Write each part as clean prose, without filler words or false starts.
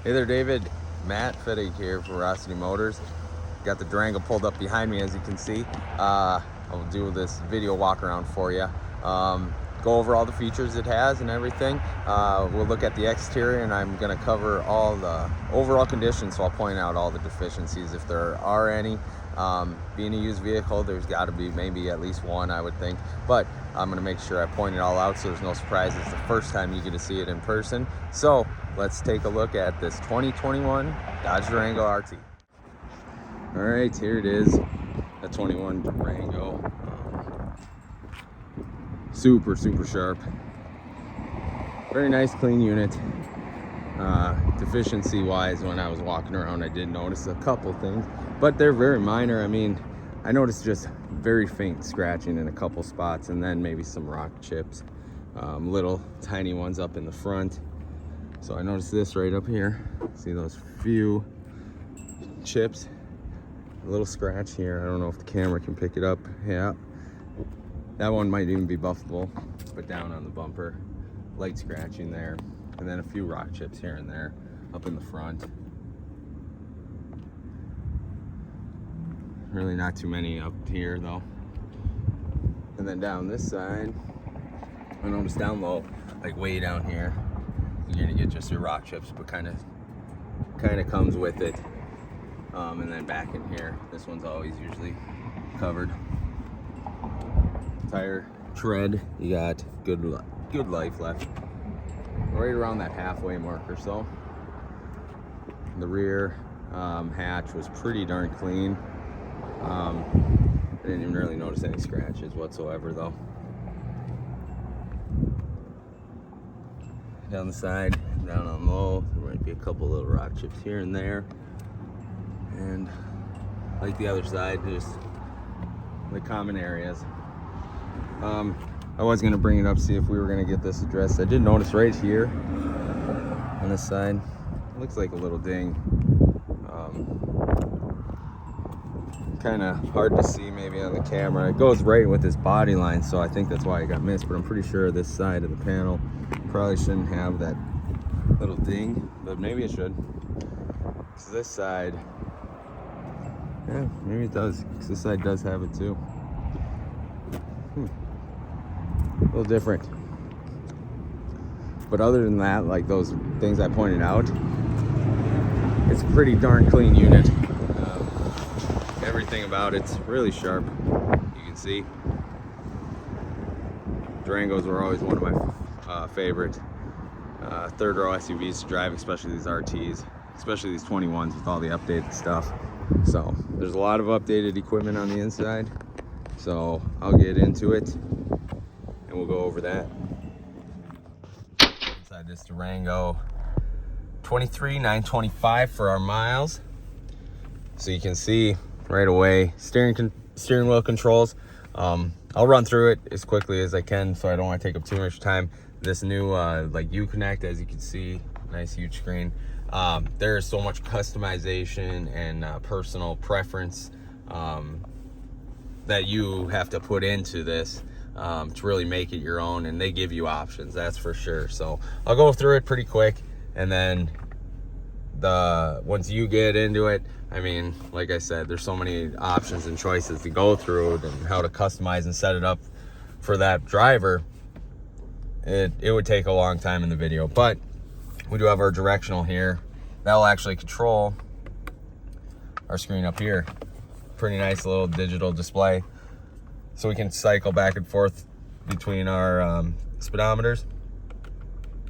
Hey there, David. Matt Fittig here for Veracity Motors. Got the Durango pulled up behind me, as you can see. I'll do this video walk around for you. Go over all the features it has and everything. We'll look at the exterior, and I'm going to cover all the overall conditions, so I'll point out all the deficiencies if there are any. Being a used vehicle, there's got to be maybe at least one, I would think, but I'm going to make sure I point it all out so there's no surprises the first time you get to see it in person. So let's take a look at this 2021 Dodge Durango RT. All right, here it is, a 21 Durango. Super sharp. Very nice, clean unit. Deficiency wise, when I was walking around, I did notice a couple things, but they're very minor. I mean, I noticed just very faint scratching in a couple spots, and then maybe some rock chips, little tiny ones up in the front. So I noticed this right up here. See those few chips, a little scratch here. I don't know if the camera can pick it up. Yeah, that one might even be buffable, but down on the bumper, light scratching there, and then a few rock chips here and there up in the front. Really not too many up here though. And then down this side, I noticed down low, like way down here, you're gonna get just your rock chips, but kind of comes with it. And then back in here, this one's always usually covered. Tire tread, you got good life left, right around that halfway mark or so. The rear hatch was pretty darn clean. I didn't even really notice any scratches whatsoever though. Down the side, down on low, there might be a couple little rock chips here and there. And like the other side, just the common areas. I was gonna bring it up, see if we were gonna get this addressed. I did notice right here on this side, it looks like a little ding. Kind of hard to see maybe on the camera. It goes right with this body line, so I think that's why it got missed, but I'm pretty sure this side of the panel probably shouldn't have that little ding, but maybe it should. So this side, yeah, maybe it does, because this side does have it too. A little different. But other than that, like those things I pointed out, it's a pretty darn clean unit. Everything about it's really sharp. You can see Durangos were always one of my favorite third row SUVs to drive, especially these RTs, especially these 21s with all the updated stuff. So there's a lot of updated equipment on the inside, so I'll get into it and we'll go over that. Inside this Durango, 23,925 for our miles. So you can see right away, steering wheel controls. I'll run through it as quickly as I can, so I don't want to take up too much time. This new like Uconnect, as you can see, nice huge screen. There is so much customization and personal preference that you have to put into this to really make it your own, and they give you options, that's for sure. So I'll go through it pretty quick, and then once you get into it, I mean, like I said, there's so many options and choices to go through and how to customize and set it up for that driver. It would take a long time in the video, but we do have our directional here. That'll actually control our screen up here. Pretty nice little digital display. So we can cycle back and forth between our speedometers.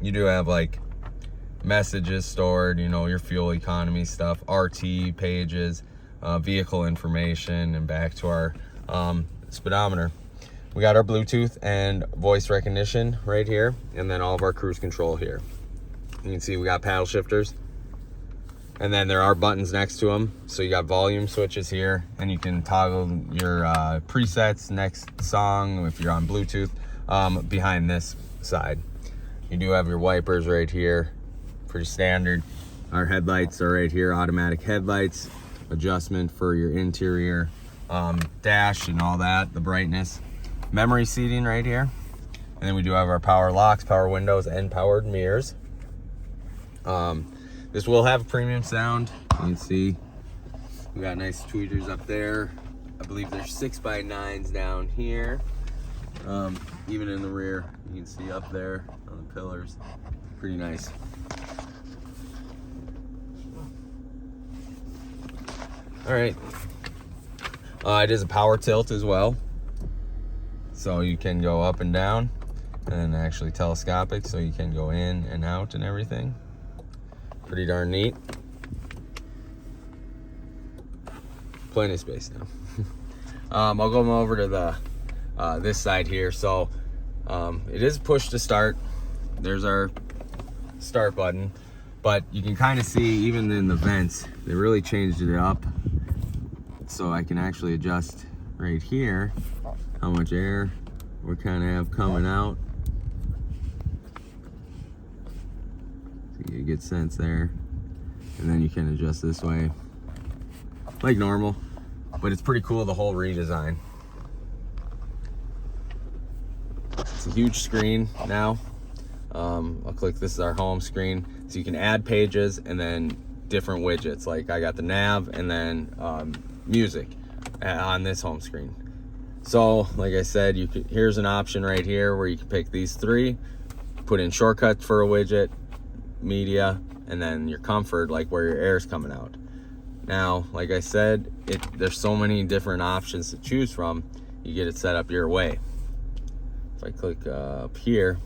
You do have like messages stored, you know, your fuel economy stuff, RT pages, vehicle information, and back to our speedometer. We got our Bluetooth and voice recognition right here, and then all of our cruise control here. You can see we got paddle shifters, and then there are buttons next to them. So you got volume switches here, and you can toggle your presets, next song if you're on Bluetooth, behind this side. You do have your wipers right here, pretty standard. Our headlights are right here, automatic headlights, adjustment for your interior dash and all that, the brightness. Memory seating right here. And then we do have our power locks, power windows, and powered mirrors. This will have a premium sound. You can see we got nice tweeters up there. I believe there's 6x9s down here. Even in the rear, you can see up there on the pillars. Pretty nice. All right. It is a power tilt as well, so you can go up and down, and actually telescopic, so you can go in and out and everything. Pretty darn neat. Plenty of space now. I'll go over to the this side here. So it is push to start. There's our start button, but you can kind of see even in the vents, they really changed it up. So I can actually adjust right here how much air we kind of have coming out. So you get a good sense there. And then you can adjust this way like normal, but it's pretty cool, the whole redesign. It's a huge screen now. I'll click, this is our home screen. So you can add pages and then different widgets. Like I got the nav and then music on this home screen. So like I said, here's an option right here where you can pick these three, put in shortcuts for a widget, media, and then your comfort, like where your air is coming out. Now, like I said, there's so many different options to choose from. You get it set up your way. If I click up here,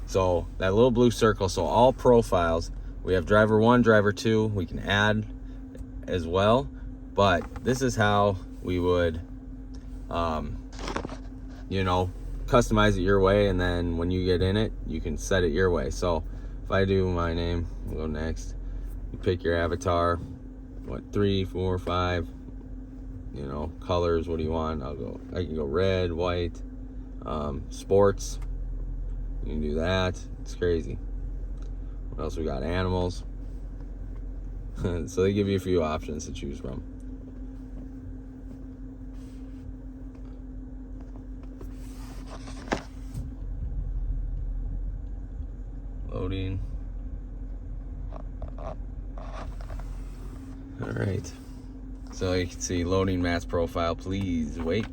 so that little blue circle, so all profiles, we have driver 1, driver 2, we can add as well, but this is how we would customize it your way, and then when you get in it, you can set it your way. So if I do my name, we'll go next. You pick your avatar, 3, 4, 5, colors, what do you want? I can go red, white, sports, you can do that. It's crazy. What else we got? Animals. So they give you a few options to choose from. Loading. All right. So you can see loading Matt's profile. Please wait.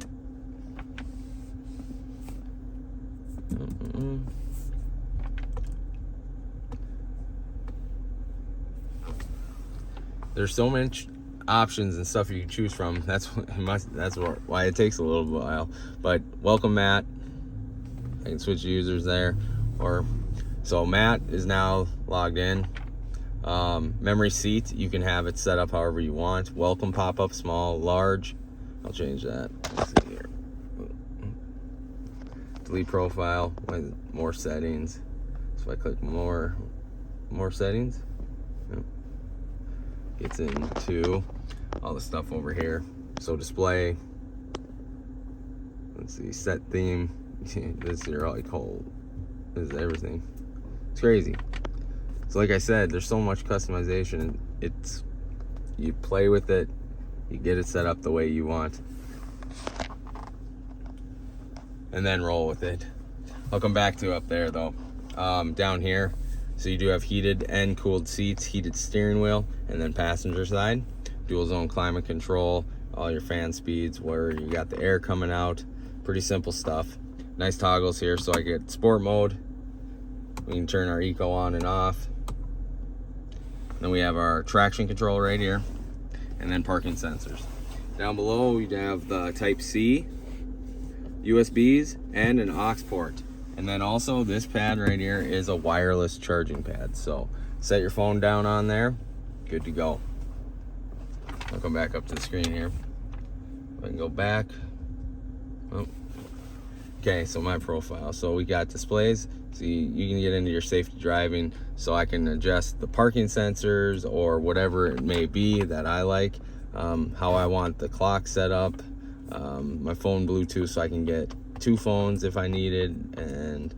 There's so much options and stuff you can choose from. That's why it takes a little while. But welcome, Matt. I can switch users there. So Matt is now logged in. Memory seat, you can have it set up however you want. Welcome pop-up, small, large. I'll change that. Let's see here. Delete profile, more settings. So if I click more settings, gets into all the stuff over here. So display, let's see, set theme. This is all cold. This is everything. It's crazy. So like I said, there's so much customization. You play with it, you get it set up the way you want, and then roll with it. I'll come back to up there though. Down here, so you do have heated and cooled seats, heated steering wheel, and then passenger side, dual zone climate control, all your fan speeds, where you got the air coming out. Pretty simple stuff. Nice toggles here, so I get sport mode. We can turn our eco on and off. Then we have our traction control right here, and then parking sensors. Down below we have the Type C, USBs, and an aux port. And then also this pad right here is a wireless charging pad. So set your phone down on there, good to go. I'll come back up to the screen here. I can go back. Oh. Okay, so my profile. So we got displays. So you can get into your safety driving, so I can adjust the parking sensors or whatever it may be that I like, how I want the clock set up, my phone Bluetooth, so I can get 2 phones if I needed, and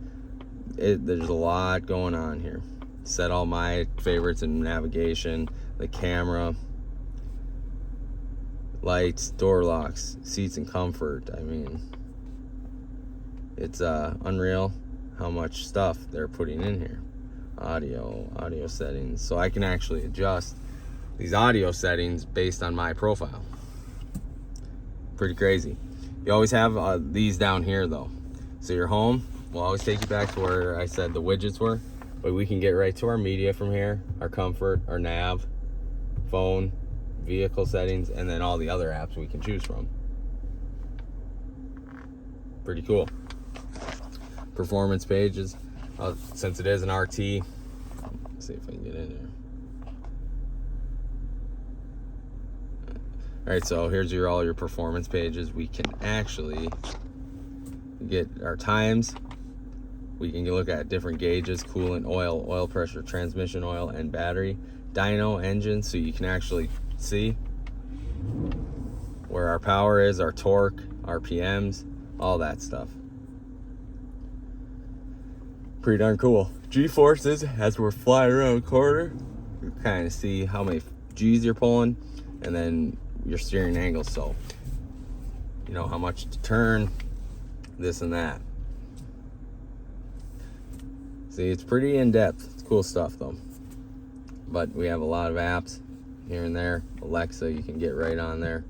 there's a lot going on here. Set all my favorites in navigation, the camera, lights, door locks, seats and comfort. I mean, it's unreal how much stuff they're putting in here. audio settings. So I can actually adjust these audio settings based on my profile. Pretty crazy. You always have these down here though. So your home will always take you back to where I said the widgets were, but we can get right to our media from here, our comfort, our nav, phone, vehicle settings, and then all the other apps we can choose from. Pretty cool. Performance pages, since it is an RT, let's see if I can get in there. All right, so here's all your performance pages. We can actually get our times. We can look at different gauges: coolant, oil pressure, transmission oil, and battery, dyno, engine, so you can actually see where our power is, our torque, RPMs, all that stuff. Pretty darn cool. G-forces, as we're flying around a corner, you kind of see how many G's you're pulling, and then your steering angle, so you know how much to turn, this and that. See, it's pretty in-depth. It's cool stuff though. But we have a lot of apps here and there. Alexa, you can get right on there.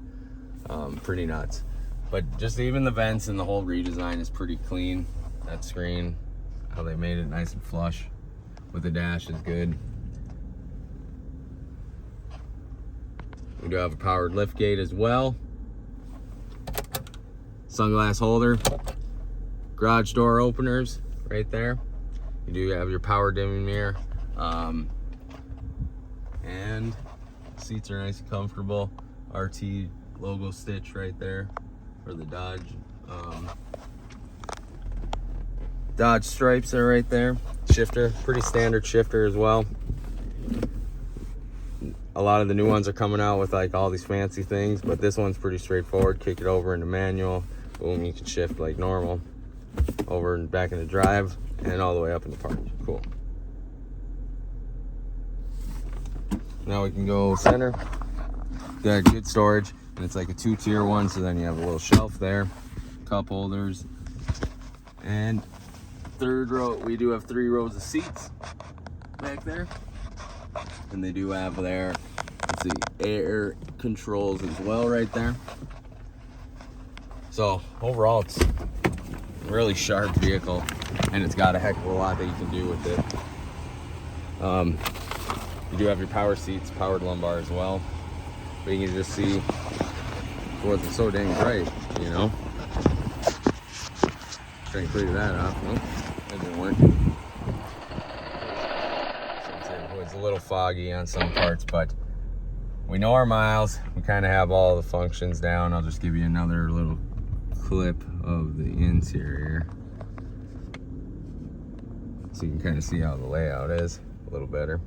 Pretty nuts. But just even the vents and the whole redesign is pretty clean. That screen, how they made it nice and flush with the dash is good. We do have a powered lift gate as well. Sunglass holder. Garage door openers right there. You do have your power dimming mirror. And seats are nice and comfortable. RT logo stitch right there for the Dodge. Dodge stripes are right there. Shifter, pretty standard shifter as well. A lot of the new ones are coming out with like all these fancy things, but this one's pretty straightforward. Kick it over into manual, boom, you can shift like normal, over and back into drive, and all the way up into park. Cool. Now we can go center. Got good storage, and it's like a 2-tier one, so then you have a little shelf there, cup holders, and third row, we do have 3 rows of seats back there. And they do have there, let's see, air controls as well right there. So overall, it's a really sharp vehicle, and it's got a heck of a lot that you can do with it. You do have your power seats, powered lumbar as well. But you can just see, it wasn't so dang bright, you know. Try and clear that off. Nope, that didn't work. It's a little foggy on some parts, but we know our miles. We kind of have all the functions down. I'll just give you another little clip of the interior so you can kind of see how the layout is a little better.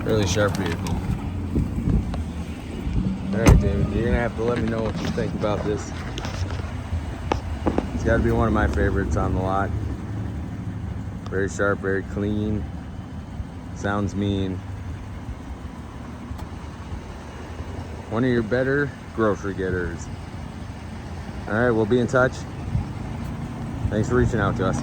Really sharp vehicle. Alright, David, you're gonna have to let me know what you think about this. It's gotta be one of my favorites on the lot. Very sharp, very clean. Sounds mean. One of your better grocery getters. Alright, we'll be in touch. Thanks for reaching out to us.